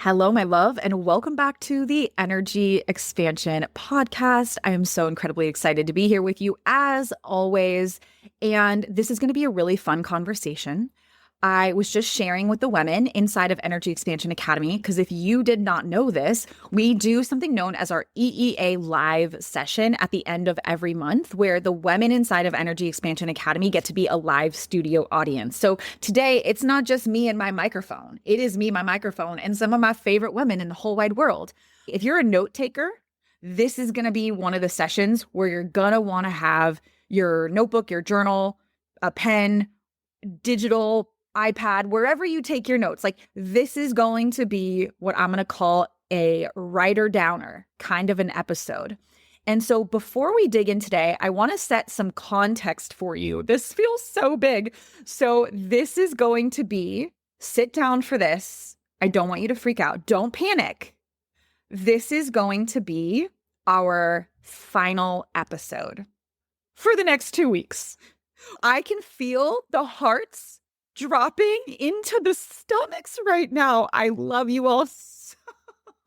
Hello, my love, and welcome back to the Energy Expansion podcast. I am so incredibly excited to be here with you as always. And this is going to be a really fun conversation. I was just sharing with the women inside of Energy Expansion Academy, because if you did not know this, we do something known as our EEA live session at the end of every month, where the women inside of Energy Expansion Academy get to be a live studio audience. So today, it's not just me and my microphone. It is me, my microphone, and some of my favorite women in the whole wide world. If you're a note taker, this is going to be one of the sessions where you're going to want to have your notebook, your journal, a pen, digital iPad, wherever you take your notes. Like, this is going to be what I'm going to call a writer downer kind of an episode. And so before we dig in today, I want to set some context for you. This feels so big. So this is going to be, sit down for this. I don't want you to freak out. Don't panic. This is going to be our final episode for the next 2 weeks. I can feel the hearts dropping into the stomachs right now. I love you all so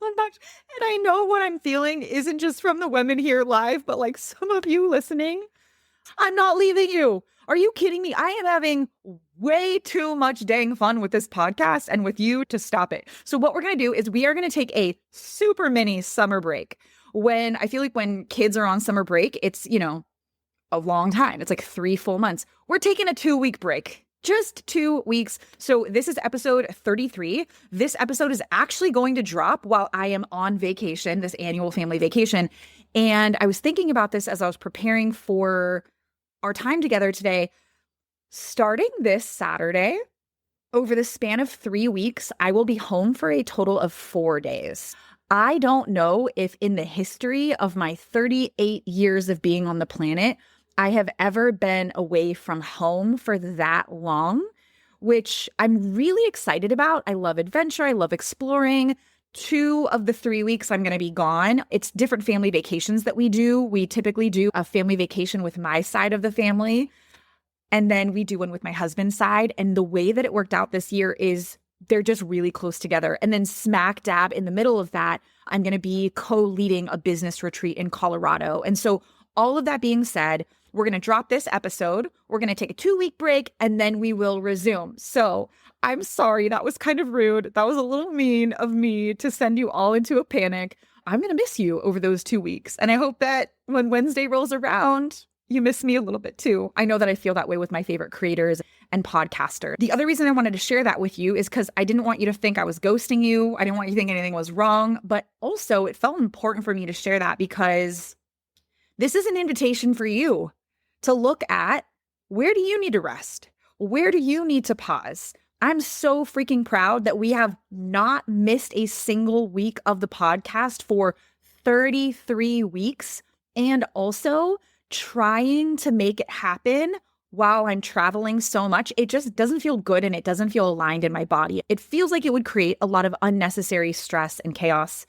much. And I know what I'm feeling isn't just from the women here live, but like some of you listening. I'm not leaving you. Are you kidding me? I am having way too much dang fun with this podcast and with you to stop it. So what we're going to do is we are going to take a super mini summer break. When I feel like when kids are on summer break, it's, a long time. It's like 3 full months. We're taking a 2-week break. Just 2 weeks. So this is episode 33. This episode is actually going to drop while I am on vacation, this annual family vacation. And I was thinking about this as I was preparing for our time together today. Starting this Saturday, over the span of 3 weeks, I will be home for a total of 4 days. I don't know if in the history of my 38 years of being on the planet, I have ever been away from home for that long, which I'm really excited about. I love adventure. I love exploring. 2 of the 3 weeks I'm going to be gone. It's different family vacations that we do. We typically do a family vacation with my side of the family, and then we do one with my husband's side. And the way that it worked out this year is they're just really close together. And then smack dab in the middle of that, I'm going to be co-leading a business retreat in Colorado. And so all of that being said, we're going to drop this episode. We're going to take a 2-week break, and then we will resume. So I'm sorry. That was kind of rude. That was a little mean of me to send you all into a panic. I'm going to miss you over those 2 weeks. And I hope that when Wednesday rolls around, you miss me a little bit too. I know that I feel that way with my favorite creators and podcasters. The other reason I wanted to share that with you is because I didn't want you to think I was ghosting you. I didn't want you to think anything was wrong. But also, it felt important for me to share that because this is an invitation for you to look at, where do you need to rest? Where do you need to pause? I'm so freaking proud that we have not missed a single week of the podcast for 33 weeks, and also trying to make it happen while I'm traveling so much. It just doesn't feel good, and it doesn't feel aligned in my body. It feels like it would create a lot of unnecessary stress and chaos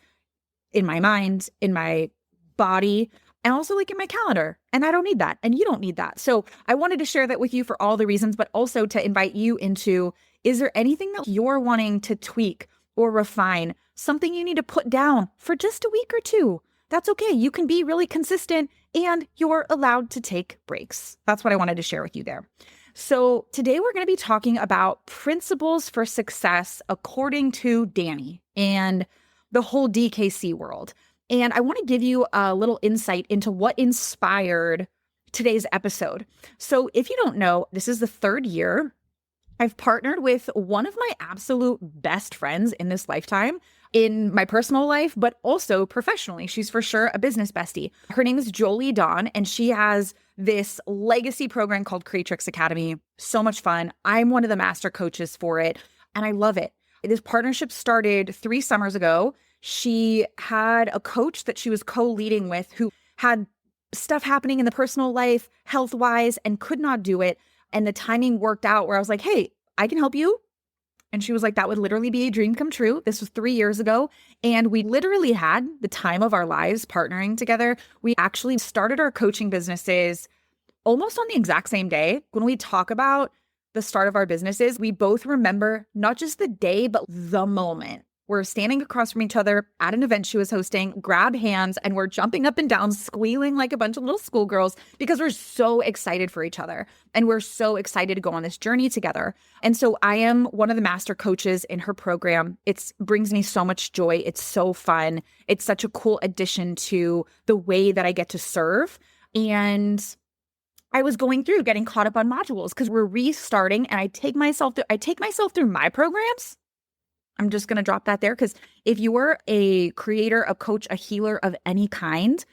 in my mind, in my body, and also like in my calendar. And I don't need that. And you don't need that. So I wanted to share that with you for all the reasons, but also to invite you into, is there anything that you're wanting to tweak or refine? Something you need to put down for just a week or 2? That's okay. You can be really consistent, and you're allowed to take breaks. That's what I wanted to share with you there. So today we're going to be talking about principles for success according to Dani and the whole DKC world. And I want to give you a little insight into what inspired today's episode. So if you don't know, this is the 3rd year I've partnered with one of my absolute best friends in this lifetime, in my personal life, but also professionally. She's for sure a business bestie. Her name is Jolie Dawn, and she has this legacy program called Creatrix Academy. So much fun. I'm one of the master coaches for it, and I love it. This partnership started 3 summers ago. She had a coach that she was co-leading with who had stuff happening in the personal life, health-wise, and could not do it. And the timing worked out where I was like, hey, I can help you. And she was like, that would literally be a dream come true. This was 3 years ago. And we literally had the time of our lives partnering together. We actually started our coaching businesses almost on the exact same day. When we talk about the start of our businesses, we both remember not just the day, but the moment We're standing across from each other at an event she was hosting, grab hands, and we're jumping up and down, squealing like a bunch of little schoolgirls because we're so excited for each other. And we're so excited to go on this journey together. And so I am one of the master coaches in her program. It brings me so much joy. It's so fun. It's such a cool addition to the way that I get to serve. And I was going through getting caught up on modules because we're restarting, and I take myself through my programs. I'm just going to drop that there because if you are a creator, a coach, a healer of any kind,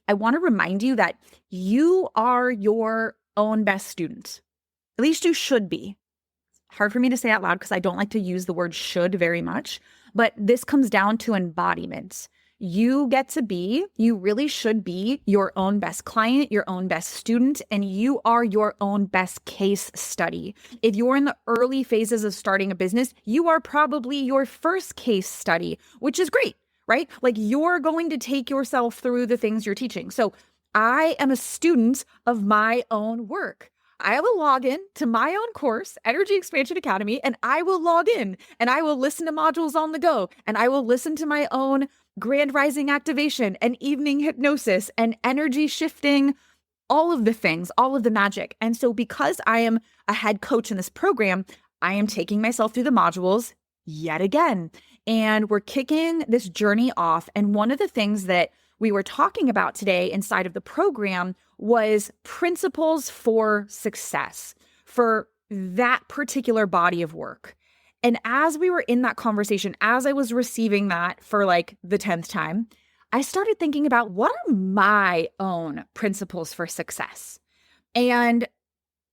I want to remind you that you are your own best student. At least you should be. Hard for me to say out loud because I don't like to use the word should very much, but this comes down to embodiment. You really should be your own best client, your own best student, and you are your own best case study. If you're in the early phases of starting a business, you are probably your first case study, which is great, right? Like you're going to take yourself through the things you're teaching. So I am a student of my own work. I have a login to my own course, Energy Expansion Academy, and I will log in and I will listen to modules on the go, and I will listen to my own grand rising activation and evening hypnosis and energy shifting, all of the things, all of the magic. And so because I am a head coach in this program, I am taking myself through the modules yet again. And we're kicking this journey off. And one of the things that we were talking about today inside of the program was principles for success for that particular body of work. And as we were in that conversation, as I was receiving that for like the 10th time, I started thinking about what are my own principles for success? And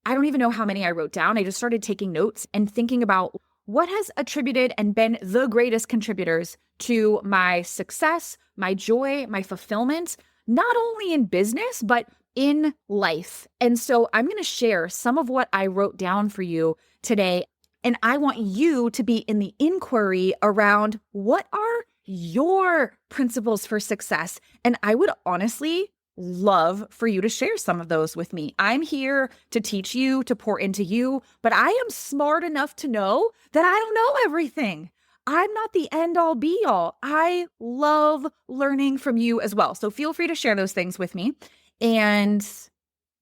I don't even know how many I wrote down. I just started taking notes and thinking about what has attributed and been the greatest contributors to my success, my joy, my fulfillment, not only in business, but in life. And so I'm going to share some of what I wrote down for you today. And I want you to be in the inquiry around what are your principles for success. And I would honestly love for you to share some of those with me. I'm here to teach you, to pour into you, but I am smart enough to know that I don't know everything. I'm not the end all be all. I love learning from you as well. So feel free to share those things with me and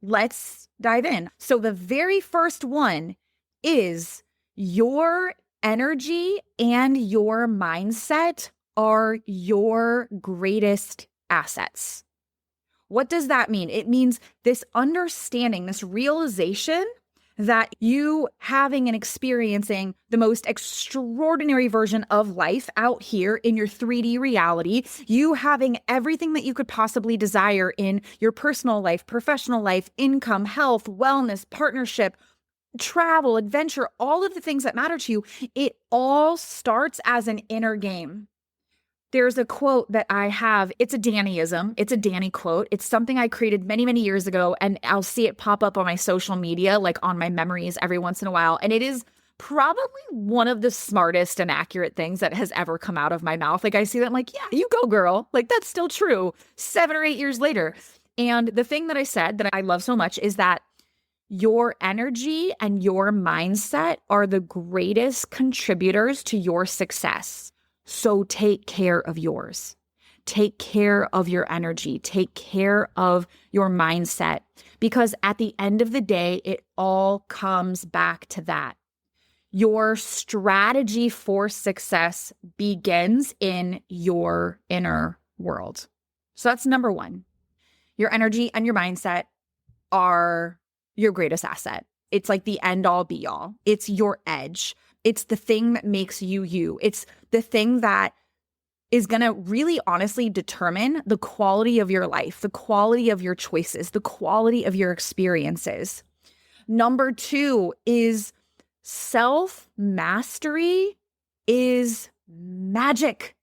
let's dive in. So the very first one is your energy and your mindset are your greatest assets. What does that mean? It means this understanding, this realization that you having and experiencing the most extraordinary version of life out here in your 3D reality, you having everything that you could possibly desire in your personal life, professional life, income, health, wellness, partnership, travel, adventure, all of the things that matter to you, it all starts as an inner game. There's a quote that I have. It's a Daniism. It's a Dani quote. It's something I created many, many years ago, and I'll see it pop up on my social media, like on my memories every once in a while. And it is probably one of the smartest and accurate things that has ever come out of my mouth. Like I see that, I'm like, yeah, you go, girl. Like that's still true 7 or 8 years later. And the thing that I said that I love so much is that your energy and your mindset are the greatest contributors to your success. So take care of yours. Take care of your energy. Take care of your mindset. Because at the end of the day, it all comes back to that. Your strategy for success begins in your inner world. So that's number one. Your energy and your mindset are your greatest asset. It's like the end all be all. It's your edge. It's the thing that makes you you. It's the thing that is going to really honestly determine the quality of your life, the quality of your choices, the quality of your experiences. Number 2 is self-mastery is magic.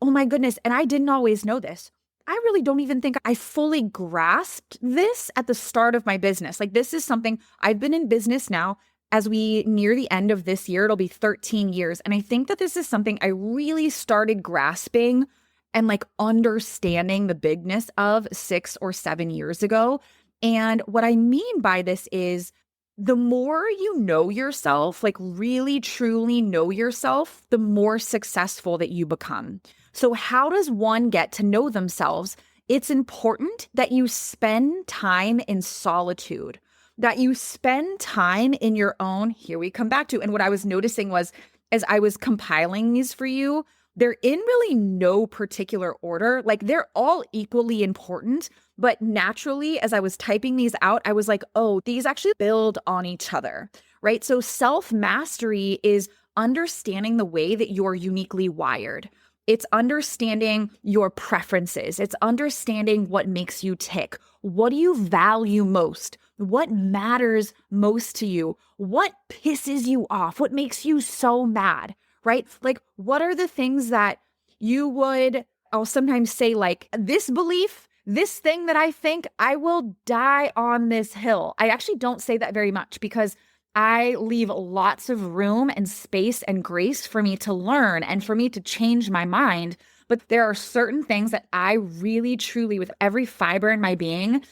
Oh my goodness. And I didn't always know this. I really don't even think I fully grasped this at the start of my business. Like this is something I've been in business now. As we near the end of this year, it'll be 13 years. And I think that this is something I really started grasping and like understanding the bigness of 6 or 7 years ago. And what I mean by this is the more you know yourself, like really truly know yourself, the more successful that you become. So how does one get to know themselves? It's important that you spend time in solitude, that you spend time in your own, here we come back to, and what I was noticing was as I was compiling these for you, they're in really no particular order. Like they're all equally important. But naturally, as I was typing these out, I was like, oh, these actually build on each other, right? So self-mastery is understanding the way that you're uniquely wired. It's understanding your preferences. It's understanding what makes you tick. What do you value most? What matters most to you? What pisses you off? What makes you so mad, right? Like, what are the things that you would, I'll sometimes say like this belief, this thing that I think, I will die on this hill. I actually don't say that very much because I leave lots of room and space and grace for me to learn and for me to change my mind. But there are certain things that I really, truly, with every fiber in my being,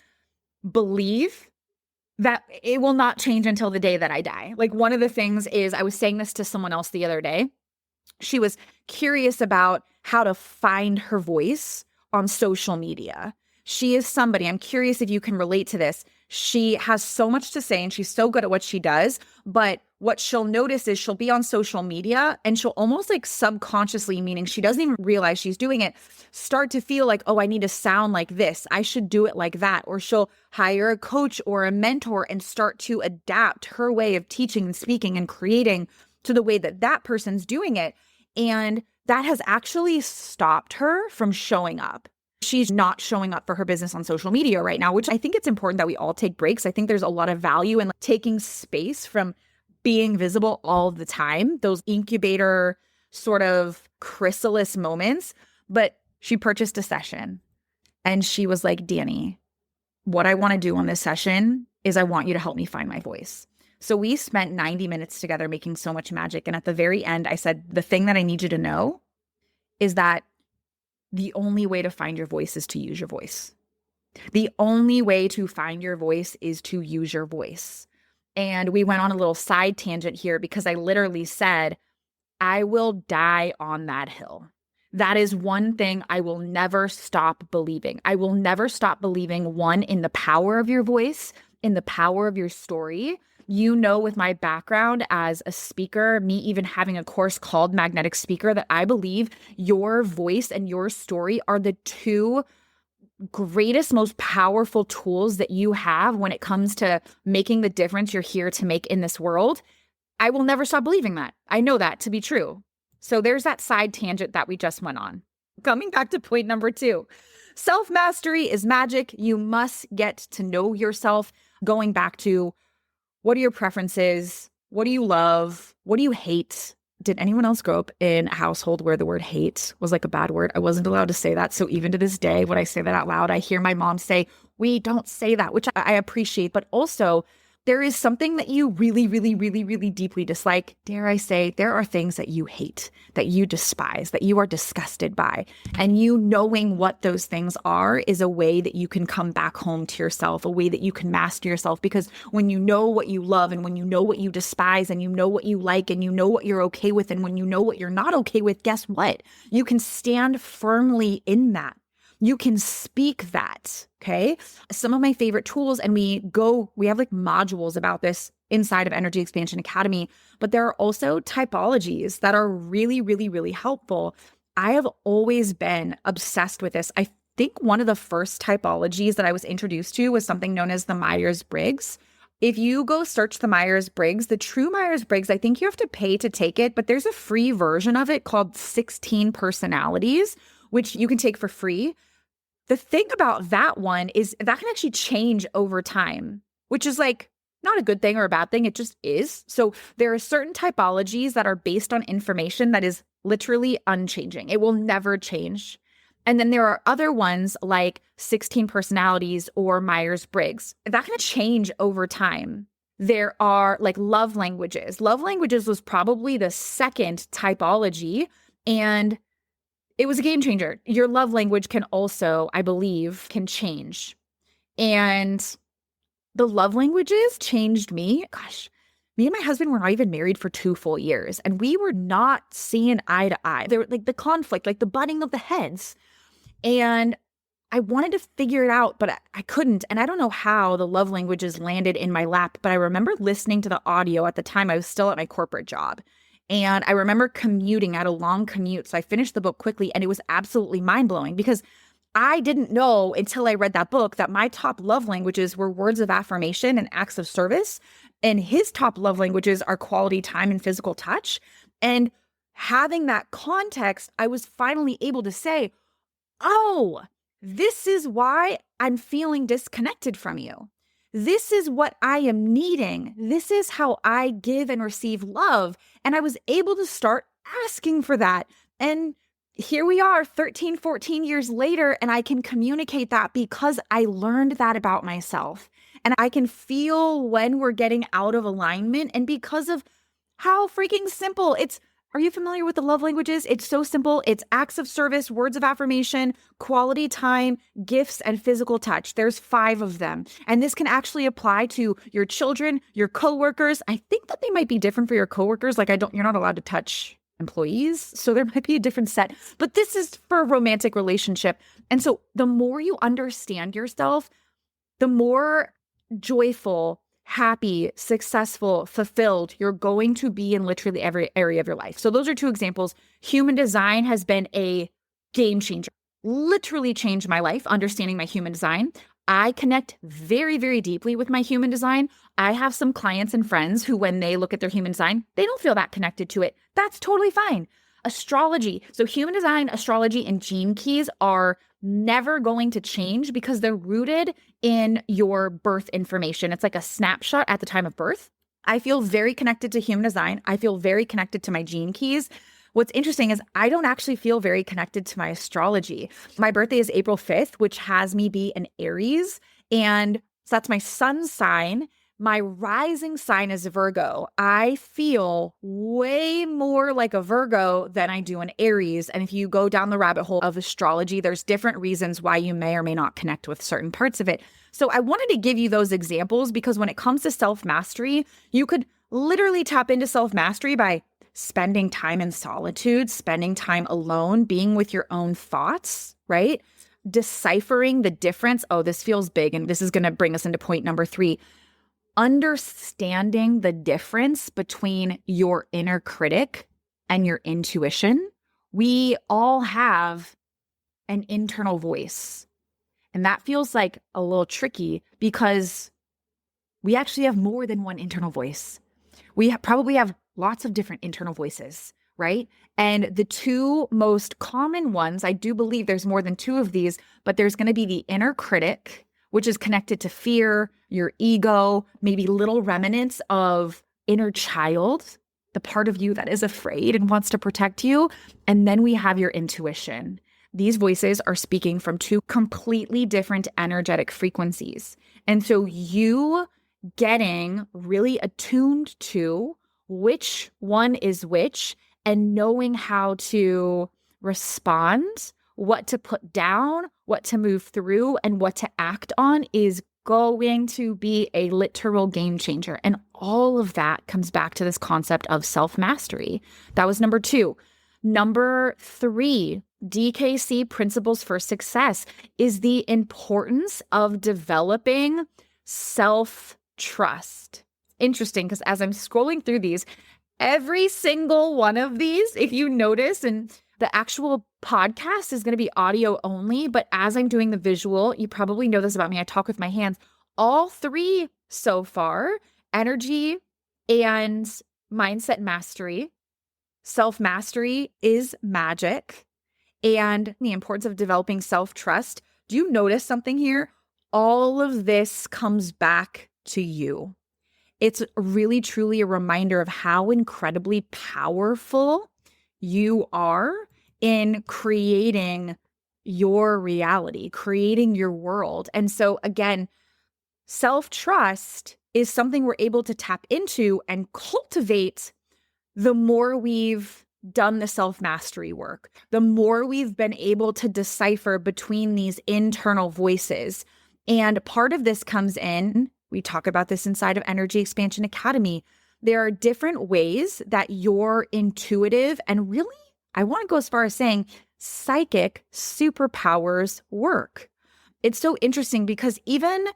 believe that it will not change until the day that I die. Like one of the things is, I was saying this to someone else the other day. She was curious about how to find her voice on social media. She is somebody, I'm curious if you can relate to this. She has so much to say and she's so good at what she does. But what she'll notice is she'll be on social media and she'll almost like subconsciously, meaning she doesn't even realize she's doing it, start to feel like, oh, I need to sound like this. I should do it like that. Or she'll hire a coach or a mentor and start to adapt her way of teaching and speaking and creating to the way that that person's doing it. And that has actually stopped her from showing up. She's not showing up for her business on social media right now, which I think it's important that we all take breaks. I think there's a lot of value in taking space from being visible all the time, those incubator sort of chrysalis moments. But she purchased a session and she was like, Dani, what I want to do on this session is I want you to help me find my voice. So we spent 90 minutes together making so much magic. And at the very end, I said, the thing that I need you to know is that the only way to find your voice is to use your voice. The only way to find your voice is to use your voice. And we went on a little side tangent here because I literally said, I will die on that hill. That is one thing I will never stop believing. I will never stop believing, one, in the power of your voice, in the power of your story. You know, with my background as a speaker, me even having a course called Magnetic Speaker, that I believe your voice and your story are the two greatest, most powerful tools that you have when it comes to making the difference you're here to make in this world. I will never stop believing that. I know that to be true. So there's that side tangent that we just went on. Coming back to point number 2, self-mastery is magic. You must get to know yourself. Going back to, what are your preferences? What do you love? What do you hate? Did anyone else grow up in a household where the word hate was like a bad word? I wasn't allowed to say that. So even to this day, when I say that out loud, I hear my mom say, we don't say that, which I appreciate. But also, there is something that you really, really, really, really deeply dislike. Dare I say, there are things that you hate, that you despise, that you are disgusted by. And you knowing what those things are is a way that you can come back home to yourself, a way that you can master yourself. Because when you know what you love and when you know what you despise and you know what you like and you know what you're okay with and when you know what you're not okay with, guess what? You can stand firmly in that. You can speak that, okay? Some of my favorite tools, and we have like modules about this inside of Energy Expansion Academy, but there are also typologies that are really, really, really helpful. I have always been obsessed with this. I think one of the first typologies that I was introduced to was something known as the Myers-Briggs. If you go search the Myers-Briggs, the true Myers-Briggs, I think you have to pay to take it, but there's a free version of it called 16 Personalities, which you can take for free. The thing about that one is that can actually change over time, which is like not a good thing or a bad thing. It just is. So there are certain typologies that are based on information that is literally unchanging. It will never change. And then there are other ones like 16 Personalities or Myers-Briggs that can change over time. There are like love languages. Love languages was probably the second typology, and it was a game changer. Your love language can also, I believe, can change. And The love languages changed me. Gosh, me and my husband were not even married for 2 full years, and we were not seeing eye to eye. There were like the conflict, like the butting of the heads. And I wanted to figure it out, but I couldn't. And I don't know how the love languages landed in my lap, but I remember listening to the audio at the time. I was still at my corporate job. And I remember commuting, at a long commute. So I finished the book quickly, and it was absolutely mind blowing because I didn't know until I read that book that my top love languages were words of affirmation and acts of service. And his top love languages are quality time and physical touch. And having that context, I was finally able to say, oh, this is why I'm feeling disconnected from you. This is what I am needing. This is how I give and receive love. And I was able to start asking for that. And here we are 13, 14 years later, and I can communicate that because I learned that about myself. And I can feel when we're getting out of alignment, and because of how freaking simple it's. Are you familiar with the love languages? It's so simple. It's acts of service, words of affirmation, quality time, gifts, and physical touch. There's 5 of them. And this can actually apply to your children, your coworkers. I think that they might be different for your coworkers. Like you're not allowed to touch employees. So there might be a different set, but this is for a romantic relationship. And so the more you understand yourself, the more joyful, happy, successful, fulfilled you're going to be in literally every area of your life. So those are 2 examples. Human design has been a game changer, literally changed my life, understanding my human design. I connect very, very deeply with my human design. I have some clients and friends who, when they look at their human design, they don't feel that connected to it. That's totally fine. Astrology. So human design, astrology, and gene keys are never going to change because they're rooted in your birth information. It's like a snapshot at the time of birth. I feel very connected to human design. I feel very connected to my gene keys. What's interesting is I don't actually feel very connected to my astrology. My birthday is April 5th, which has me be an Aries. And so that's my sun sign. My rising sign is a Virgo. I feel way more like a Virgo than I do an Aries. And if you go down the rabbit hole of astrology, there's different reasons why you may or may not connect with certain parts of it. So I wanted to give you those examples because when it comes to self-mastery, you could literally tap into self-mastery by spending time in solitude, spending time alone, being with your own thoughts, right? Deciphering the difference. Oh, this feels big. And this is going to bring us into point number 3. Understanding the difference between your inner critic and your intuition. We all have an internal voice. And that feels like a little tricky because we actually have more than one internal voice. We probably have lots of different internal voices, right? And the 2 most common ones, I do believe there's more than 2 of these, but there's going to be the inner critic, which is connected to fear, your ego, maybe little remnants of inner child, the part of you that is afraid and wants to protect you. And then we have your intuition. These voices are speaking from 2 completely different energetic frequencies. And so you getting really attuned to which one is which and knowing how to respond, what to put down, what to move through, and what to act on is going to be a literal game changer. And all of that comes back to this concept of self-mastery. That was number 2. Number 3, DKC Principles for Success, is the importance of developing self-trust. Interesting, because as I'm scrolling through these, every single one of these, if you notice, and the actual podcast is going to be audio only, but as I'm doing the visual, you probably know this about me, I talk with my hands. All 3 so far, energy and mindset mastery, self-mastery is magic, and the importance of developing self-trust. Do you notice something here? All of this comes back to you. It's really, truly a reminder of how incredibly powerful you are in creating your reality, creating your world. And so again, self-trust is something we're able to tap into and cultivate the more we've done the self-mastery work, the more we've been able to decipher between these internal voices. And part of this comes in We talk about this inside of Energy Expansion Academy. There are different ways that your intuitive and really, I want to go as far as saying psychic superpowers work. It's so interesting because even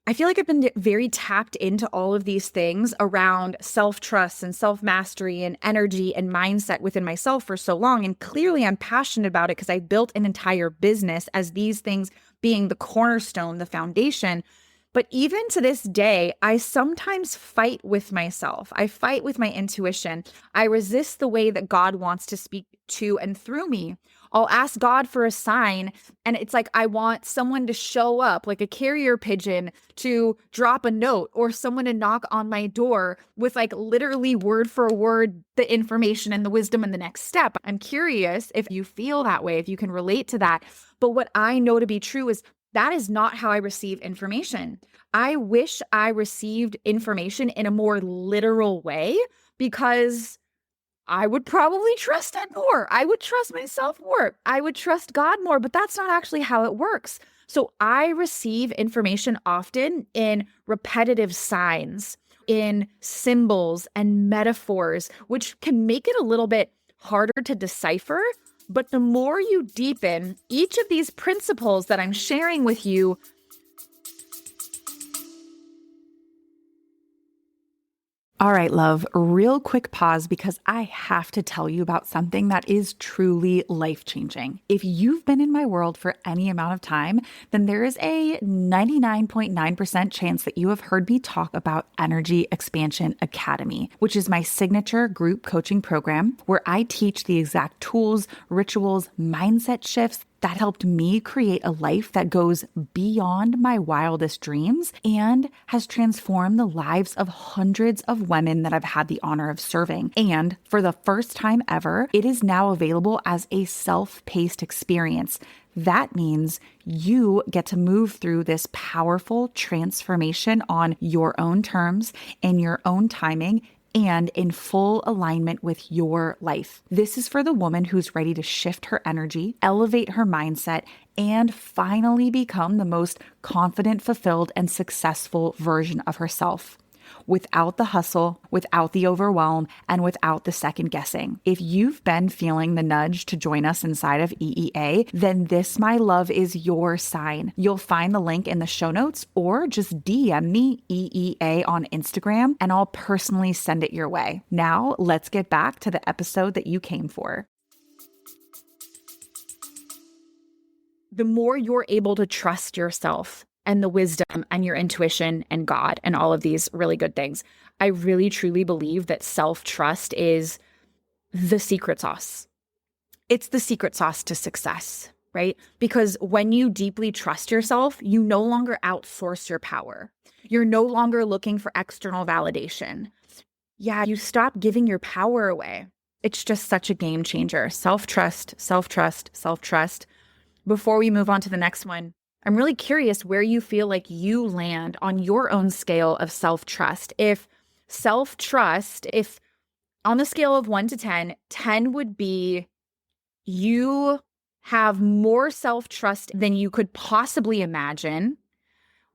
I feel like I've been very tapped into all of these things around self-trust and self-mastery and energy and mindset within myself for so long. And clearly I'm passionate about it because I built an entire business as these things being the cornerstone, the foundation. But even to this day, I sometimes fight with myself. I fight with my intuition. I resist the way that God wants to speak to and through me. I'll ask God for a sign, and it's like I want someone to show up, like a carrier pigeon, to drop a note or someone to knock on my door with like literally word for word the information and the wisdom and the next step. I'm curious if you feel that way, if you can relate to that. But what I know to be true is that is not how I receive information. I wish I received information in a more literal way because I would probably trust it more. I would trust myself more. I would trust God more, but that's not actually how it works. So I receive information often in repetitive signs, in symbols and metaphors, which can make it a little bit harder to decipher. But the more you deepen each of these principles that I'm sharing with you, all right, love, real quick pause because I have to tell you about something that is truly life-changing. If you've been in my world for any amount of time, then there is a 99.9% chance that you have heard me talk about Energy Expansion Academy, which is my signature group coaching program where I teach the exact tools, rituals, mindset shifts that helped me create a life that goes beyond my wildest dreams and has transformed the lives of hundreds of women that I've had the honor of serving. And for the first time ever, it is now available as a self-paced experience. That means you get to move through this powerful transformation on your own terms, in your own timing, and in full alignment with your life. This is for the woman who's ready to shift her energy, elevate her mindset, and finally become the most confident, fulfilled, and successful version of herself. Without the hustle, without the overwhelm, and without the second guessing. If you've been feeling the nudge to join us inside of EEA, then this, my love, is your sign. You'll find the link in the show notes or just DM me EEA on Instagram and I'll personally send it your way. Now, let's get back to the episode that you came for. The more you're able to trust yourself and the wisdom and your intuition and God and all of these really good things, I really truly believe that self-trust is the secret sauce. It's the secret sauce to success, right? Because when you deeply trust yourself, you no longer outsource your power. You're no longer looking for external validation. Yeah, you stop giving your power away. It's just such a game changer. Self-trust, self-trust, self-trust. Before we move on to the next one, I'm really curious where you feel like you land on your own scale of self-trust. If on the scale of 1 to 10, 10 would be you have more self-trust than you could possibly imagine.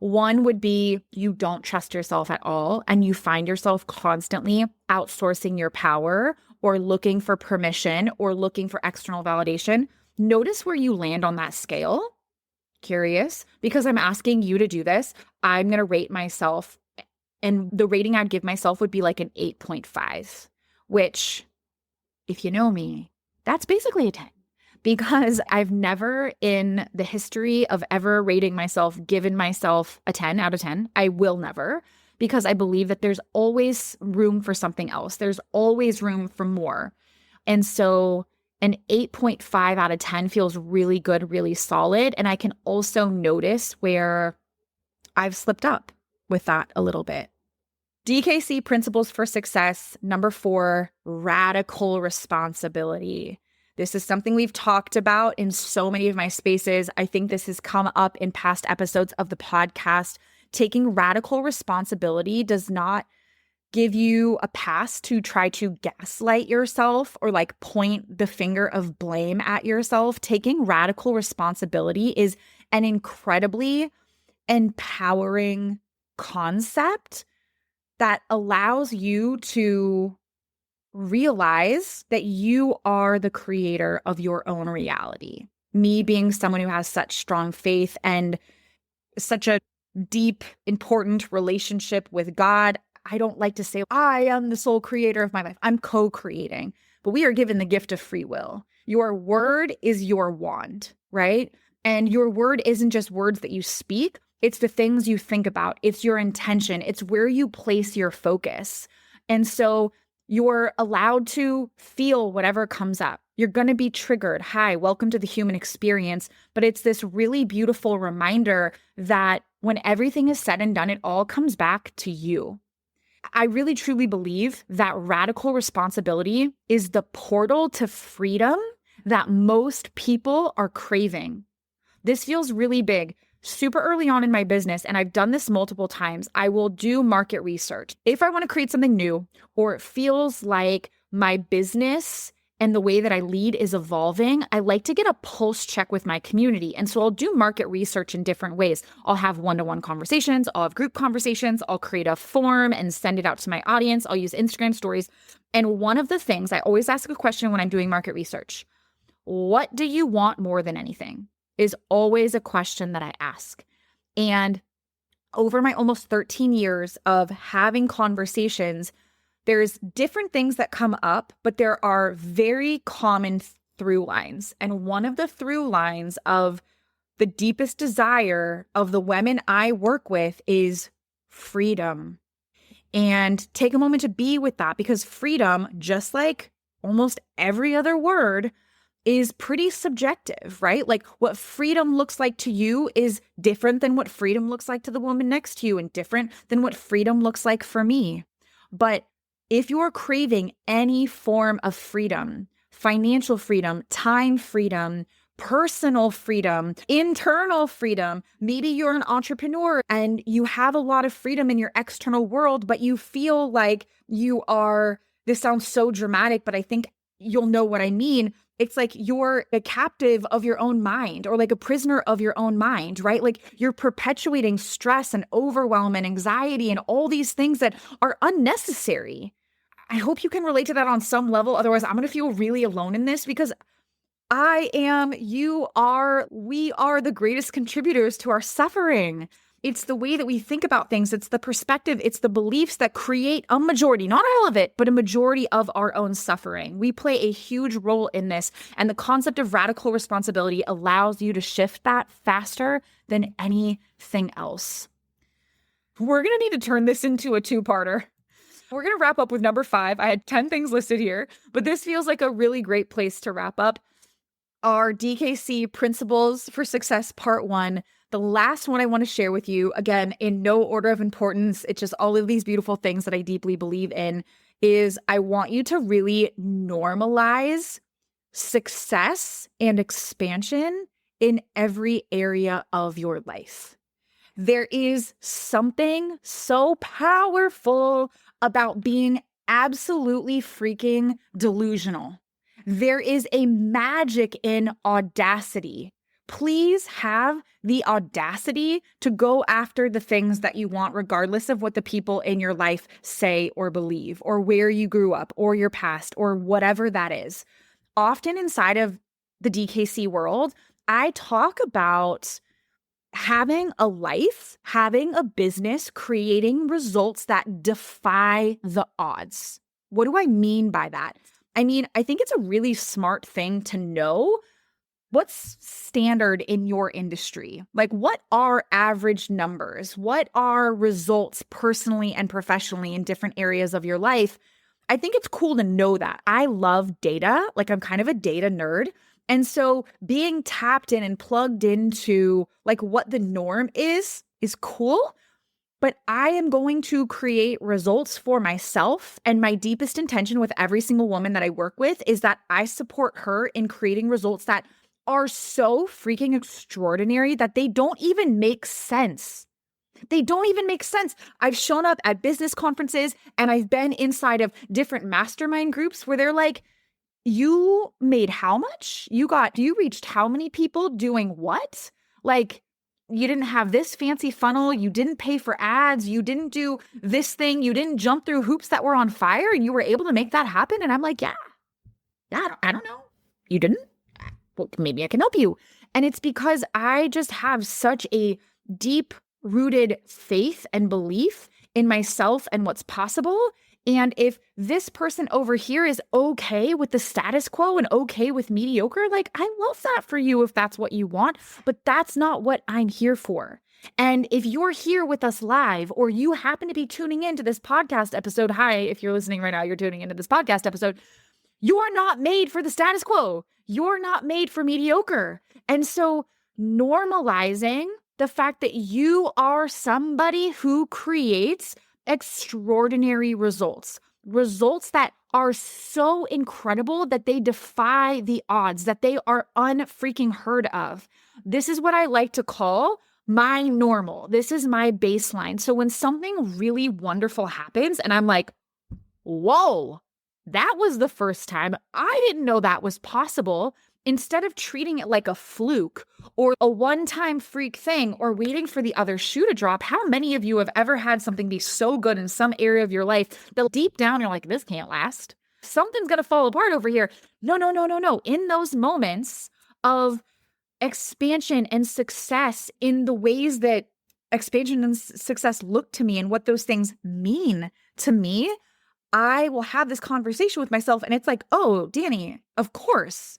1 would be you don't trust yourself at all and you find yourself constantly outsourcing your power or looking for permission or looking for external validation. Notice where you land on that scale. Curious, because I'm asking you to do this. I'm going to rate myself, and the rating I'd give myself would be like an 8.5, which, if you know me, that's basically a 10, because I've never in the history of ever rating myself given myself a 10 out of 10. I will never, because I believe that there's always room for something else. There's always room for more. And so an 8.5 out of 10 feels really good, really solid. And I can also notice where I've slipped up with that a little bit. DKC Principles for Success. Number 4, radical responsibility. This is something we've talked about in so many of my spaces. I think this has come up in past episodes of the podcast. Taking radical responsibility does not give you a pass to try to gaslight yourself or like point the finger of blame at yourself. Taking radical responsibility is an incredibly empowering, concept that allows you to realize that you are the creator of your own reality. Me being someone who has such strong faith and such a deep, important relationship with God, I don't like to say I am the sole creator of my life. I'm co-creating, but we are given the gift of free will. Your word is your wand, right? And your word isn't just words that you speak. It's the things you think about. It's your intention. It's where you place your focus. And so you're allowed to feel whatever comes up. You're going to be triggered. Hi, welcome to the human experience. But it's this really beautiful reminder that when everything is said and done, it all comes back to you. I really truly believe that radical responsibility is the portal to freedom that most people are craving. This feels really big. Super early on in my business, and I've done this multiple times, I will do market research. If I want to create something new, or it feels like my business and the way that I lead is evolving, I like to get a pulse check with my community. And so I'll do market research in different ways. I'll have one-to-one conversations, I'll have group conversations, I'll create a form and send it out to my audience, I'll use Instagram stories. And one of the things, I always ask a question when I'm doing market research: what do you want more than anything? Is always a question that I ask. And over my almost 13 years of having conversations, there's different things that come up, but there are very common through lines. And one of the through lines of the deepest desire of the women I work with is freedom. And take a moment to be with that, because freedom, just like almost every other word, is pretty subjective, right? Like what freedom looks like to you is different than what freedom looks like to the woman next to you, and different than what freedom looks like for me. But if you're craving any form of freedom, financial freedom, time freedom, personal freedom, internal freedom, maybe you're an entrepreneur and you have a lot of freedom in your external world, but you feel like you are, this sounds so dramatic, but I think you'll know what I mean. It's like you're a captive of your own mind, or like a prisoner of your own mind, right? Like you're perpetuating stress and overwhelm and anxiety and all these things that are unnecessary. I hope you can relate to that on some level. Otherwise, I'm going to feel really alone in this, because I am, you are, we are the greatest contributors to our suffering. It's the way that we think about things. It's the perspective. It's the beliefs that create a majority, not all of it, but a majority of our own suffering. We play a huge role in this. And the concept of radical responsibility allows you to shift that faster than anything else. We're going to need to turn this into a two-parter. We're going to wrap up with number 5. I had 10 things listed here, but this feels like a really great place to wrap up. Our DKC Principles for Success Part 1. The last one I want to share with you, again, in no order of importance, it's just all of these beautiful things that I deeply believe in, is I want you to really normalize success and expansion in every area of your life. There is something so powerful about being absolutely freaking delusional. There is a magic in audacity. Please have the audacity to go after the things that you want, regardless of what the people in your life say or believe, or where you grew up, or your past, or whatever that is. Often inside of the DKC world, I talk about having a life, having a business, creating results that defy the odds. What do I mean by that? I mean, I think it's a really smart thing to know what's standard in your industry. Like, what are average numbers? What are results personally and professionally in different areas of your life? I think it's cool to know that. I love data. Like, I'm kind of a data nerd. And so being tapped in and plugged into like what the norm is cool. But I am going to create results for myself. And my deepest intention with every single woman that I work with is that I support her in creating results that are so freaking extraordinary that they don't even make sense. They don't even make sense. I've shown up at business conferences and I've been inside of different mastermind groups where they're like, you made how much? You reached how many people doing what? Like, didn't have this fancy funnel. You didn't pay for ads. You didn't do this thing. You didn't jump through hoops that were on fire, and you were able to make that happen. And I'm like, yeah, I don't know. You didn't? Well, maybe I can help you. And it's because I just have such a deep rooted faith and belief in myself and what's possible. And if this person over here is okay with the status quo and okay with mediocre, like, I love that for you if that's what you want, but that's not what I'm here for. And if you're here with us live, or you happen to be tuning into this podcast episode, hi, if you're listening right now, you're tuning into this podcast episode, you are not made for the status quo. You're not made for mediocre. And so normalizing the fact that you are somebody who creates extraordinary results that are so incredible that they defy the odds, that they are unfreaking heard of. This is what I like to call my normal. This is my baseline. So when something really wonderful happens and I'm like, whoa, that was the first time. I didn't know that was possible. Instead of treating it like a fluke or a one-time freak thing or waiting for the other shoe to drop, how many of you have ever had something be so good in some area of your life that deep down you're like, this can't last. Something's going to fall apart over here. No. In those moments of expansion and success, in the ways that expansion and success look to me and what those things mean to me, I will have this conversation with myself and it's like, oh, Dani, of course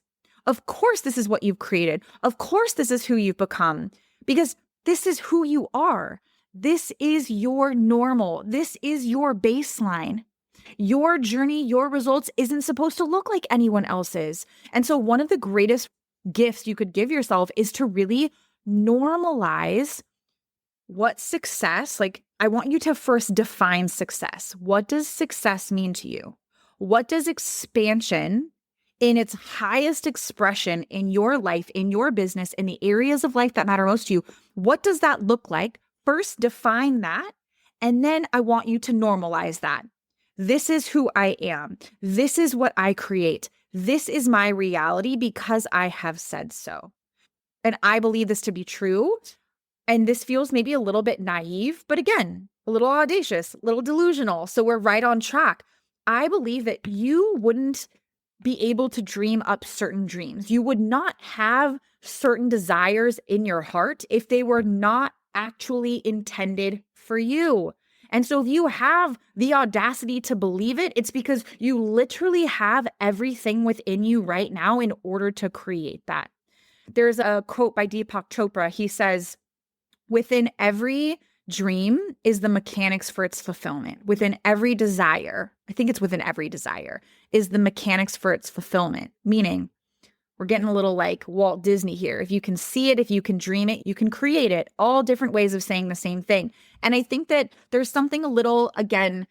this is what you've created. Of course this is who you've become, because this is who you are. This is your normal. This is your baseline. Your journey, your results isn't supposed to look like anyone else's. And so one of the greatest gifts you could give yourself is to really normalize what success, like, I want you to first define success. What does success mean to you? What does expansion in its highest expression in your life, in your business, in the areas of life that matter most to you, what does that look like? First, define that. And then I want you to normalize that. This is who I am. This is what I create. This is my reality because I have said so. And I believe this to be true. And this feels maybe a little bit naive, but again, a little audacious, a little delusional. So we're right on track. I believe that you wouldn't be able to dream up certain dreams. You would not have certain desires in your heart if they were not actually intended for you. And so if you have the audacity to believe it, it's because you literally have everything within you right now in order to create that. There's a quote by Deepak Chopra. He says, within every dream is the mechanics for its fulfillment. Within every desire, I think it's within every desire, is the mechanics for its fulfillment. Meaning, we're getting a little like Walt Disney here. If you can see it, if you can dream it, you can create it. All different ways of saying the same thing. And I think that there's something a little, again,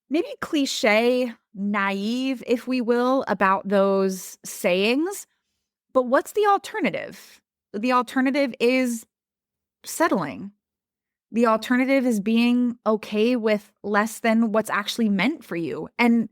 maybe cliche, naive, if we will, about those sayings. But what's the alternative? The alternative is settling. The alternative is being okay with less than what's actually meant for you. And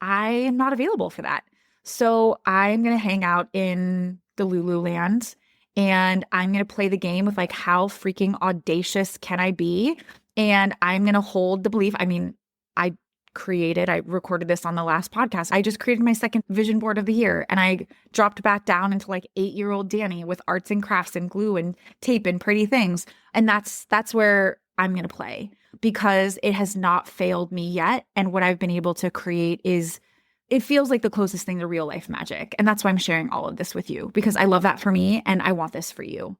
I am not available for that. So I'm going to hang out in the Lululand and I'm going to play the game of like, how freaking audacious can I be? And I'm going to hold the belief. I mean, I recorded this on the last podcast. I just created my second vision board of the year and I dropped back down into like 8-year-old Dani with arts and crafts and glue and tape and pretty things. And that's where I'm going to play, because it has not failed me yet. And what I've been able to create it feels like the closest thing to real life magic. And that's why I'm sharing all of this with you, because I love that for me and I want this for you.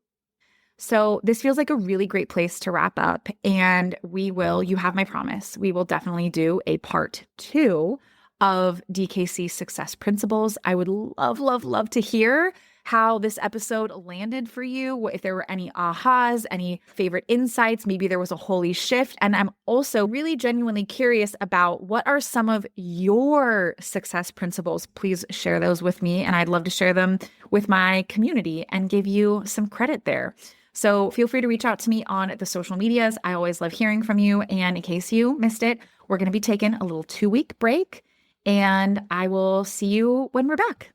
So this feels like a really great place to wrap up, and you have my promise, we will definitely do a part 2 of DKC Success Principles. I would love to hear how this episode landed for you, if there were any ahas, any favorite insights, maybe there was a holy shift. And I'm also really genuinely curious about what are some of your success principles. Please share those with me, and I'd love to share them with my community and give you some credit there. So feel free to reach out to me on the social medias. I always love hearing from you. And in case you missed it, we're going to be taking a little 2-week break, and I will see you when we're back.